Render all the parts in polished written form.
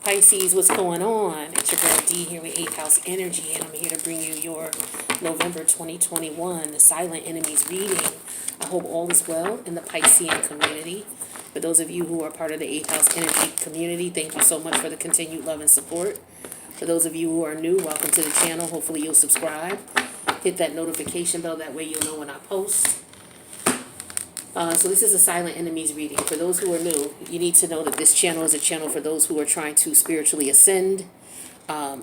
Pisces, what's going on? It's your girl D here with 8th House Energy, and I'm here to bring you your November 2021 Silent Enemies reading. I hope all is well in the Piscean community. For those of you who are part of the 8th House Energy community, thank you so much for the continued love and support. For those of you who are new, welcome to the channel. Hopefully you'll subscribe. Hit that notification bell, that way you'll know when I post. So this is a Silent Enemies reading. For those who are new, you need to know that this channel is a channel for those who are trying to spiritually ascend.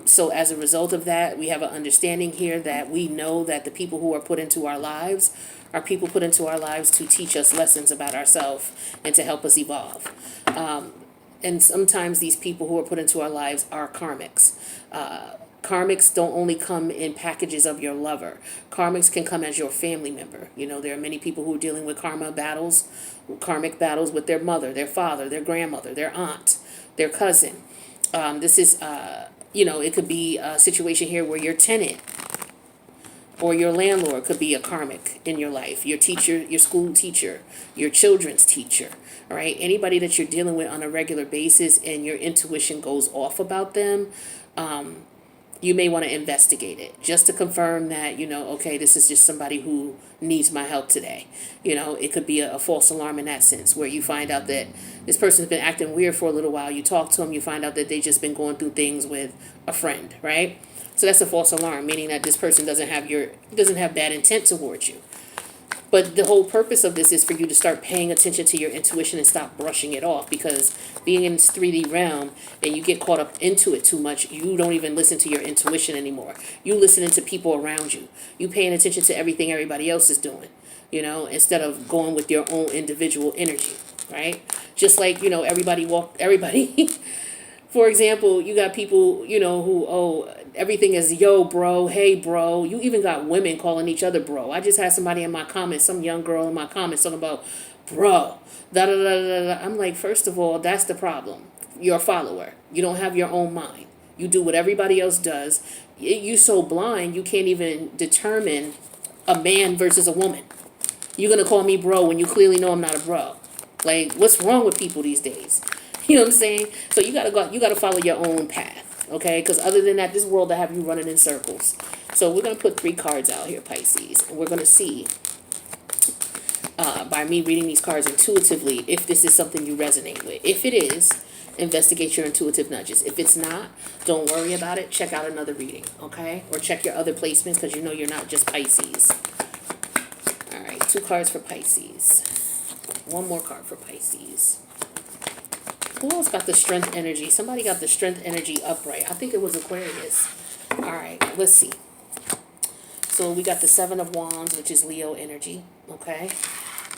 So as a result of that, we have an understanding here that we know that the people who are put into our lives are people put into our lives to teach us lessons about ourselves and to help us evolve. And sometimes these people who are put into our lives are karmics. Karmics don't only come in packages of your lover. Karmics can come as your family member. You know, there are many people who are dealing with karmic battles with their mother, their father, their grandmother, their aunt, their cousin. This is, it could be a situation here where your tenant or your landlord could be a karmic in your life. Your teacher, your school teacher, your children's teacher, all right? Anybody that you're dealing with on a regular basis and your intuition goes off about them, you may want to investigate it just to confirm that, okay, this is just somebody who needs my help today. It could be a false alarm in that sense, where you find out that this person's been acting weird for a little while. You talk to them, you find out that they just been going through things with a friend, right? So that's a false alarm, meaning that this person doesn't have bad intent towards you. But the whole purpose of this is for you to start paying attention to your intuition and stop brushing it off, because being in this 3D realm and you get caught up into it too much, you don't even listen to your intuition anymore. You listening to people around you. You paying attention to everything everybody else is doing, instead of going with your own individual energy, right? Just like, everybody. For example, you got people, who, everything is yo, bro, hey, bro. You even got women calling each other bro. I just had somebody in my comments, some young girl in my comments talking about bro. Da, da, da, da, da. I'm like, first of all, that's the problem. You're a follower. You don't have your own mind. You do what everybody else does. You so blind, you can't even determine a man versus a woman. You're going to call me bro when you clearly know I'm not a bro. Like, what's wrong with people these days? You know what I'm saying? So you gotta follow your own path, okay? Because other than that, this world will have you running in circles. So we're gonna put 3 cards out here, Pisces, and we're gonna see by me reading these cards intuitively if this is something you resonate with. If it is, investigate your intuitive nudges. If it's not, don't worry about it. Check out another reading, okay? Or check your other placements, because you're not just Pisces. All right, 2 cards for Pisces. 1 more card for Pisces. Who else got the strength energy? Somebody got the strength energy upright. I think it was Aquarius. All right, let's see. So we got the 7 of Wands, which is Leo energy, okay?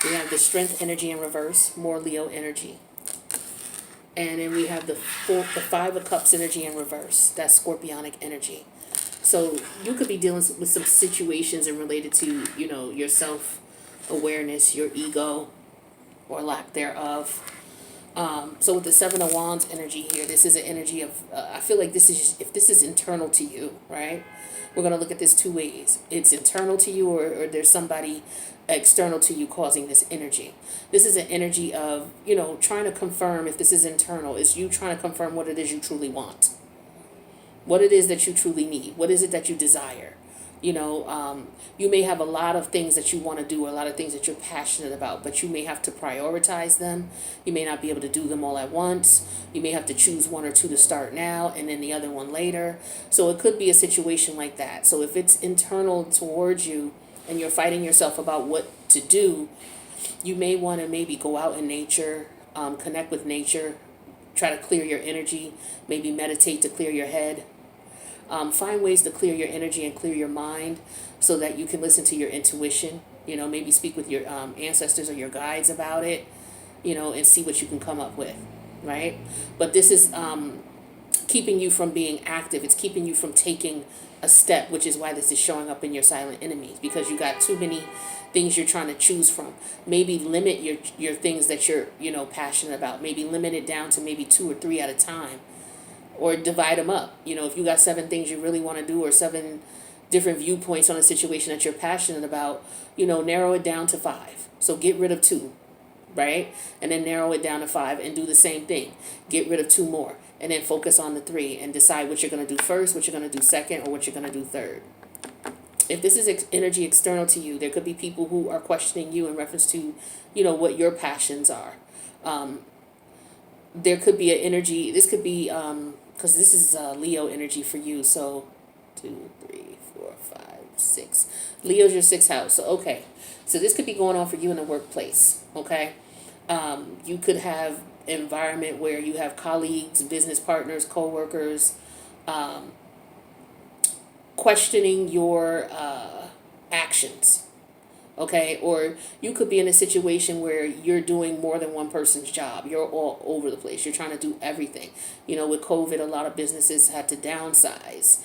We have the strength energy in reverse, more Leo energy. And then we have the 5 of Cups energy in reverse. That's Scorpionic energy. So you could be dealing with some situations and related to, your self-awareness, your ego, or lack thereof. So with the 7 of Wands energy here, this is an energy of, I feel like if this is internal to you, right? We're going to look at this 2 ways. It's internal to you, or there's somebody external to you causing this energy. This is an energy of, trying to confirm if this is internal. It's you trying to confirm what it is you truly want. What it is that you truly need. What is it that you desire? You may have a lot of things that you want to do, or a lot of things that you're passionate about, but you may have to prioritize them. You may not be able to do them all at once. You may have to choose 1 or 2 to start now and then the other one later. So it could be a situation like that. So if it's internal towards you and you're fighting yourself about what to do, you may want to maybe go out in nature, connect with nature, try to clear your energy, maybe meditate to clear your head. Find ways to clear your energy and clear your mind so that you can listen to your intuition, maybe speak with your ancestors or your guides about it, and see what you can come up with, right? But this is keeping you from being active. It's keeping you from taking a step, which is why this is showing up in your silent enemies, because you got too many things you're trying to choose from. Maybe limit your things that you're, passionate about. Maybe limit it down to maybe 2 or 3 at a time. Or divide them up. If you got 7 things you really want to do, or 7 different viewpoints on a situation that you're passionate about, narrow it down to 5. So get rid of 2, right? And then narrow it down to 5 and do the same thing. Get rid of 2 more and then focus on the 3 and decide what you're going to do first, what you're going to do second, or what you're going to do third. If this is energy external to you, there could be people who are questioning you in reference to, what your passions are. There could be an energy, this could be, because this is Leo energy for you, so 2, 3, 4, 5, 6. Leo's your 6th house, so okay. So this could be going on for you in the workplace, okay? You could have environment where you have colleagues, business partners, co-workers, questioning your actions, okay? Or you could be in a situation where you're doing more than one person's job. You're all over the place. You're trying to do everything. With COVID, a lot of businesses had to downsize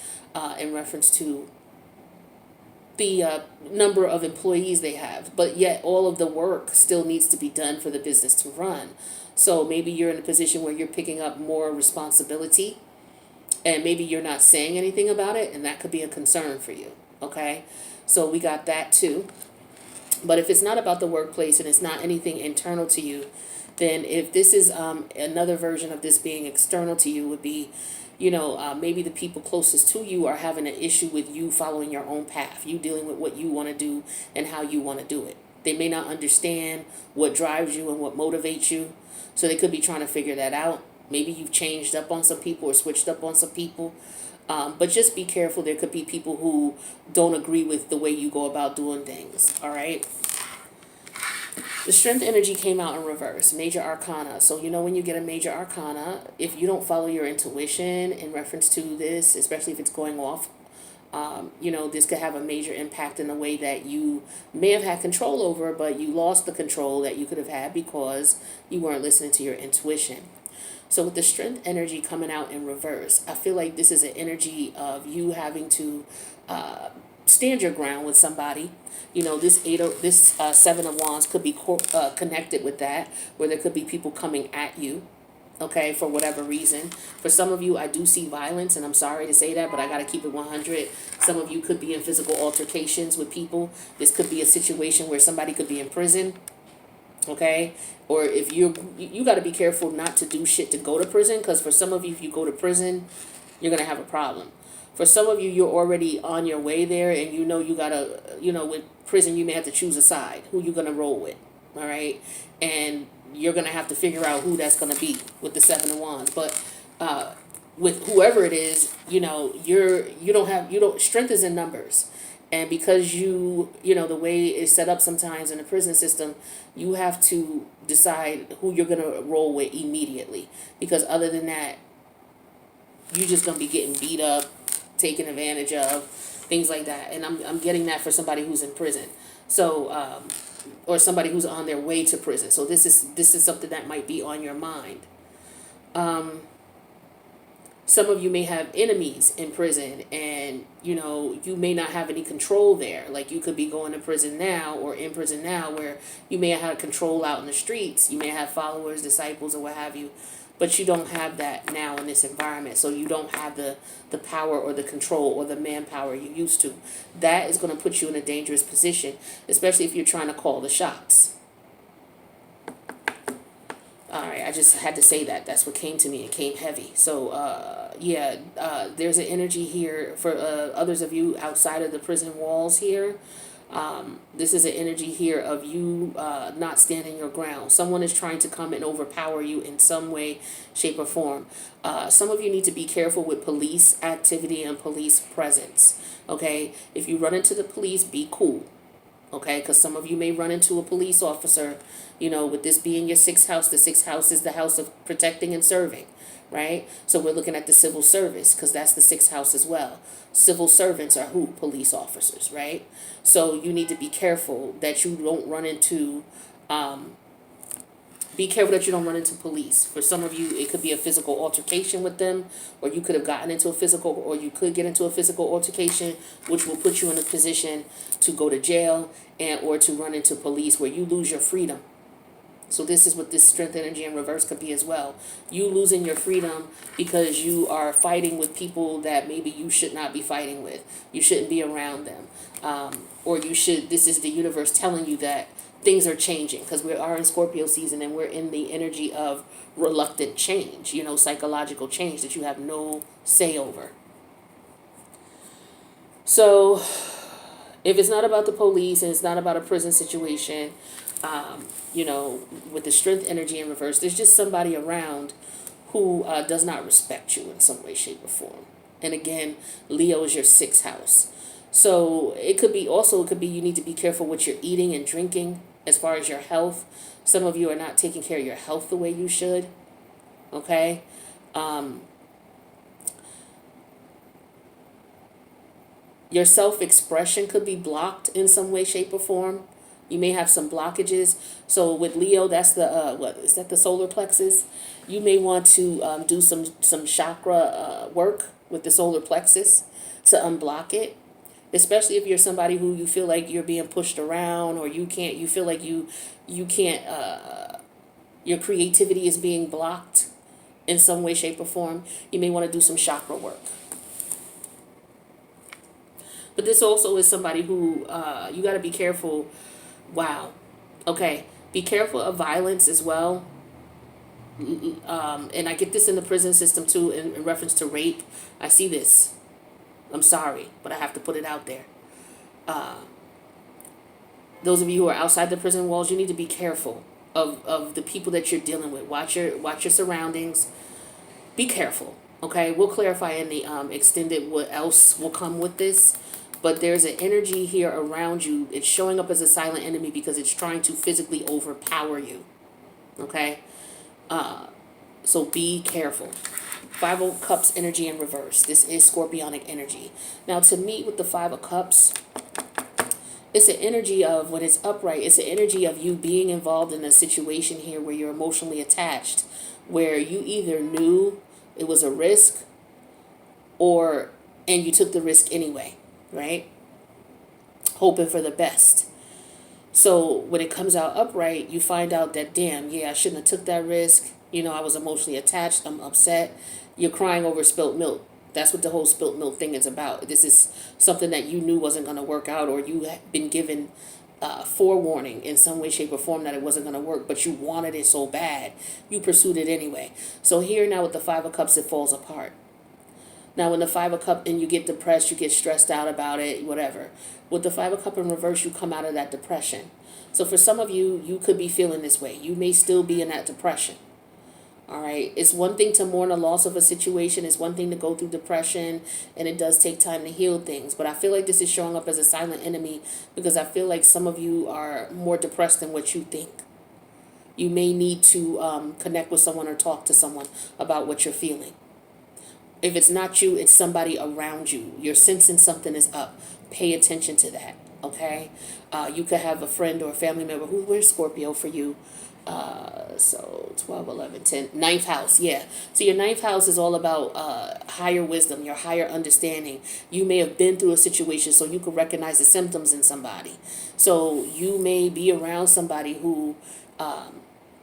in reference to the number of employees they have, but yet all of the work still needs to be done for the business to run. So maybe you're in a position where you're picking up more responsibility, and maybe you're not saying anything about it, and that could be a concern for you, okay? So we got that too. But if it's not about the workplace and it's not anything internal to you, then if this is another version of this being external to you, would be, maybe the people closest to you are having an issue with you following your own path, you dealing with what you want to do and how you want to do it. They may not understand what drives you and what motivates you, so they could be trying to figure that out. Maybe you've changed up on some people or switched up on some people. But just be careful. There could be people who don't agree with the way you go about doing things, all right? The strength energy came out in reverse, major arcana. So, when you get a major arcana, if you don't follow your intuition in reference to this, especially if it's going off, this could have a major impact in the way that you may have had control over, but you lost the control that you could have had because you weren't listening to your intuition. So with the strength energy coming out in reverse, I feel like this is an energy of you having to stand your ground with somebody. This 7 of Wands could be connected with that, where there could be people coming at you, okay, for whatever reason. For some of you, I do see violence, and I'm sorry to say that, but I got to keep it 100. Some of you could be in physical altercations with people. This could be a situation where somebody could be in prison. Okay, or if you got to be careful not to do shit to go to prison, because for some of you, if you go to prison, you're gonna have a problem. For some of you, you're already on your way there, and you gotta, with prison, you may have to choose a side, who you're gonna roll with, all right, and you're gonna have to figure out who that's gonna be with the 7 of Wands. But with whoever it is, strength is in numbers. And because the way it's set up sometimes in the prison system, you have to decide who you're going to roll with immediately. Because other than that, you're just going to be getting beat up, taken advantage of, things like that. And I'm getting that for somebody who's in prison. So, or somebody who's on their way to prison. So this is something that might be on your mind. Some of you may have enemies in prison, and you may not have any control there. Like, you could be going to prison now or in prison now, where you may have had control out in the streets. You may have followers, disciples, or what have you, but you don't have that now in this environment. So you don't have the power or the control or the manpower you used to. That is going to put you in a dangerous position, especially if you're trying to call the shots. All right, I just had to say that. That's what came to me. It came heavy. So, there's an energy here for others of you outside of the prison walls here. This is an energy here of you not standing your ground. Someone is trying to come and overpower you in some way, shape, or form. Some of you need to be careful with police activity and police presence. Okay, if you run into the police, be cool. Okay, because some of you may run into a police officer, with this being your 6th house. The 6th house is the house of protecting and serving, right? So we're looking at the civil service, because that's the 6th house as well. Civil servants are who? Police officers, right? So you need to be careful that you don't run into police. For some of you, it could be a physical altercation with them, or you could have gotten into a physical, or you could get into a physical altercation, which will put you in a position to go to jail or to run into police, where you lose your freedom. So this is what this strength energy in reverse could be as well. You losing your freedom because you are fighting with people that maybe you should not be fighting with. You shouldn't be around them. Or you should, this is the universe telling you that things are changing because we are in Scorpio season and we're in the energy of reluctant change, psychological change that you have no say over. So if it's not about the police and it's not about a prison situation, with the strength energy in reverse, there's just somebody around who does not respect you in some way, shape, or form. And again, Leo is your sixth house. So it could be you need to be careful what you're eating and drinking as far as your health. Some of you are not taking care of your health the way you should. Okay? Your self-expression could be blocked in some way, shape, or form. You may have some blockages. So with Leo, that's the what is that? The solar plexus. You may want to do some chakra work with the solar plexus to unblock it. Especially if you're somebody who you feel like you're being pushed around, or you feel like you can't. Your creativity is being blocked in some way, shape, or form. You may want to do some chakra work. But this also is somebody who you got to be careful. Wow. Okay. Be careful of violence as well. And I get this in the prison system too, in reference to rape. I see this. I'm sorry, but I have to put it out there. Those of you who are outside the prison walls, you need to be careful of the people that you're dealing with. Watch your surroundings. Be careful. Okay. We'll clarify in the extended what else will come with this. But there's an energy here around you. It's showing up as a silent enemy because it's trying to physically overpower you. Okay? So be careful. Five of Cups energy in reverse. This is Scorpionic energy. Now, to meet with the Five of Cups, it's an energy of, when it's upright, it's an energy of you being involved in a situation here where you're emotionally attached, where you either knew it was a risk and you took the risk anyway. Right? Hoping for the best. So when it comes out upright, you find out that, damn, yeah, I shouldn't have took that risk. I was emotionally attached. I'm upset. You're crying over spilt milk. That's what the whole spilt milk thing is about. This is something that you knew wasn't going to work out, or you had been given forewarning in some way, shape, or form that it wasn't going to work, but you wanted it so bad. You pursued it anyway. So here now with the Five of Cups, it falls apart. Now, when the Five of Cups, and you get depressed, you get stressed out about it, whatever. With the Five of Cups in reverse, you come out of that depression. So for some of you, you could be feeling this way. You may still be in that depression. All right. It's one thing to mourn the loss of a situation. It's one thing to go through depression, and it does take time to heal things. But I feel like this is showing up as a silent enemy because I feel like some of you are more depressed than what you think. You may need to connect with someone or talk to someone about what you're feeling. If it's not you, it's somebody around you. You're sensing something is up. Pay attention to that, okay? You could have a friend or a family member where's Scorpio for you? So 12, 11, 10, ninth house, yeah. So your ninth house is all about higher wisdom, your higher understanding. You may have been through a situation so you could recognize the symptoms in somebody. So you may be around somebody who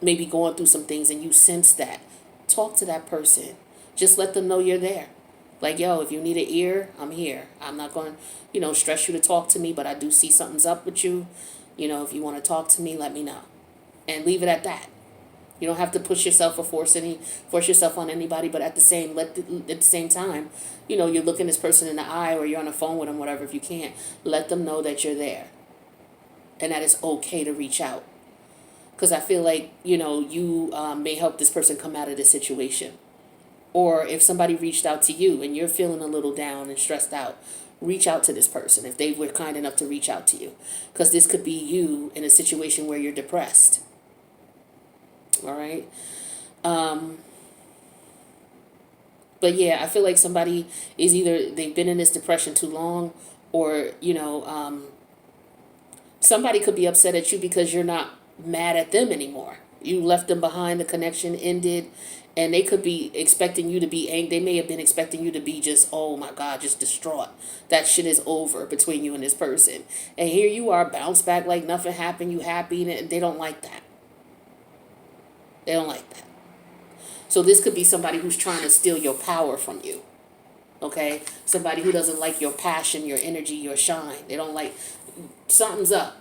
may be going through some things and you sense that. Talk to that person. Just let them know you're there. Like, yo, if you need an ear, I'm here. I'm not going to, stress you to talk to me, but I do see something's up with you. If you want to talk to me, let me know. And leave it at that. You don't have to push yourself or force yourself on anybody, but at the same time, you're looking this person in the eye or you're on the phone with them, whatever, if you can't, let them know that you're there. And that it's okay to reach out. Because I feel like, you may help this person come out of this situation. Or if somebody reached out to you and you're feeling a little down and stressed out, reach out to this person if they were kind enough to reach out to you. Because this could be you in a situation where you're depressed. All right? But yeah, I feel like somebody is either they've been in this depression too long, or, somebody could be upset at you because you're not mad at them anymore. You left them behind, the connection ended, and they could be expecting you to be angry. They may have been expecting you to be just, oh my God, just distraught. That shit is over between you and this person. And here you are, bounce back like nothing happened, you happy, and they don't like that. They don't like that. So this could be somebody who's trying to steal your power from you. Okay? Somebody who doesn't like your passion, your energy, your shine. They don't like, something's up.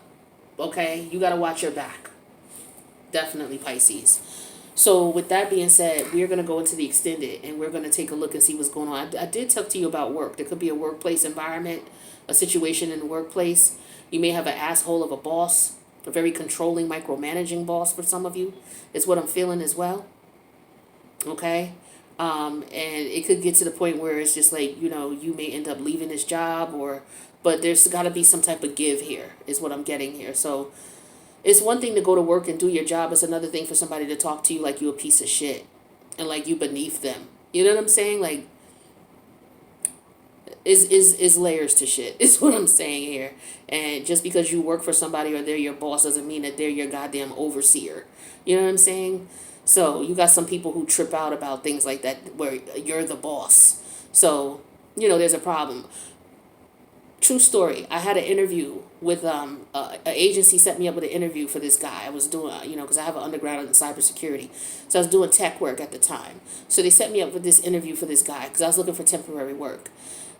Okay? You got to watch your back. Definitely, Pisces. So with that being said, we're going to go into the extended and we're going to take a look and see what's going on. I did talk to you about work. There could be a workplace environment, a situation in the workplace. You may have an asshole of a boss, a very controlling, micromanaging boss for some of you, is what I'm feeling as well. Okay? And it could get to the point where it's just like, you may end up leaving this job but there's got to be some type of give here, is what I'm getting here. So it's one thing to go to work and do your job. It's another thing for somebody to talk to you like you a piece of shit and like you beneath them. You know what I'm saying? Like, is layers to shit is what I'm saying here. And just because you work for somebody or they're your boss doesn't mean that they're your goddamn overseer. You know what I'm saying? So you got some people who trip out about things like that where you're the boss. So, there's a problem. True story. I had an interview with an agency set me up with an interview for this guy. I was doing, because I have an underground in cybersecurity. So I was doing tech work at the time. So they set me up with this interview for this guy because I was looking for temporary work.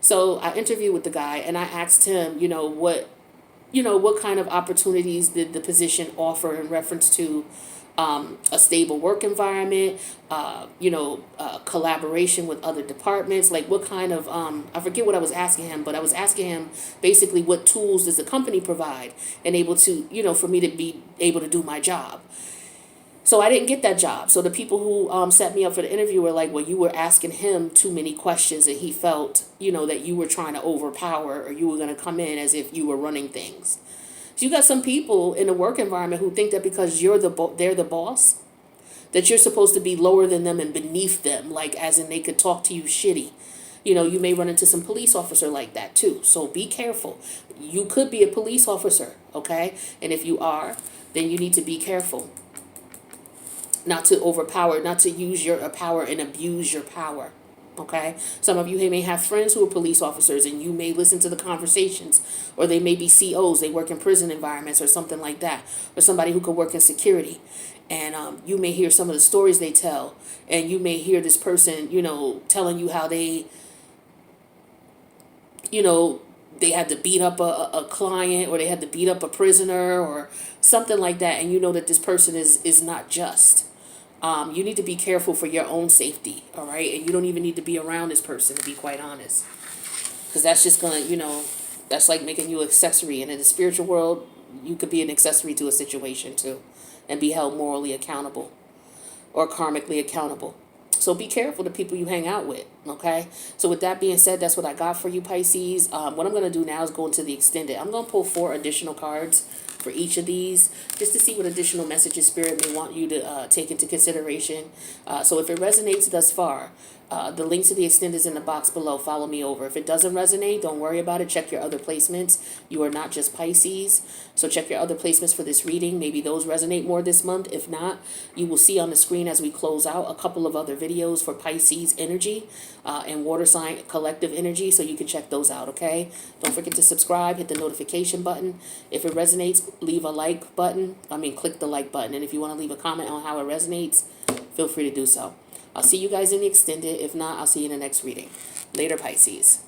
So I interviewed with the guy and I asked him, what kind of opportunities did the position offer in reference to a stable work environment, collaboration with other departments, like what kind of, I forget what I was asking him, but I was asking him basically what tools does the company provide and able to, for me to be able to do my job. So I didn't get that job. So the people who set me up for the interview were like, well, you were asking him too many questions and he felt, that you were trying to overpower or you were going to come in as if you were running things. So you got some people in the work environment who think that because they're the boss, that you're supposed to be lower than them and beneath them, like as in they could talk to you shitty. You may run into some police officer like that too. So be careful. You could be a police officer, okay? And if you are, then you need to be careful. Not to overpower, not to use your power and abuse your power. Okay? Some of you may have friends who are police officers and you may listen to the conversations, or they may be COs, they work in prison environments or something like that, or somebody who could work in security. And you may hear some of the stories they tell, and you may hear this person, telling you how they had to beat up a client or they had to beat up a prisoner or something like that, and you know that this person is not just. You need to be careful for your own safety, all right? And you don't even need to be around this person, to be quite honest. Because that's just going to, that's like making you an accessory. And in the spiritual world, you could be an accessory to a situation too and be held morally accountable or karmically accountable. So be careful the people you hang out with, okay? So with that being said, that's what I got for you, Pisces. What I'm going to do now is go into the extended. I'm going to pull 4 additional cards for each of these, just to see what additional messages Spirit may want you to take into consideration. So if it resonates thus far, the link to the extended is in the box below. Follow me over. If it doesn't resonate, don't worry about it. Check your other placements. You are not just Pisces. So check your other placements for this reading. Maybe those resonate more this month. If not, you will see on the screen as we close out a couple of other videos for Pisces energy and water sign collective energy. So you can check those out, okay? Don't forget to subscribe. Hit the notification button. If it resonates, leave a like button. Click the like button. And if you want to leave a comment on how it resonates, feel free to do so. I'll see you guys in the extended. If not, I'll see you in the next reading. Later, Pisces.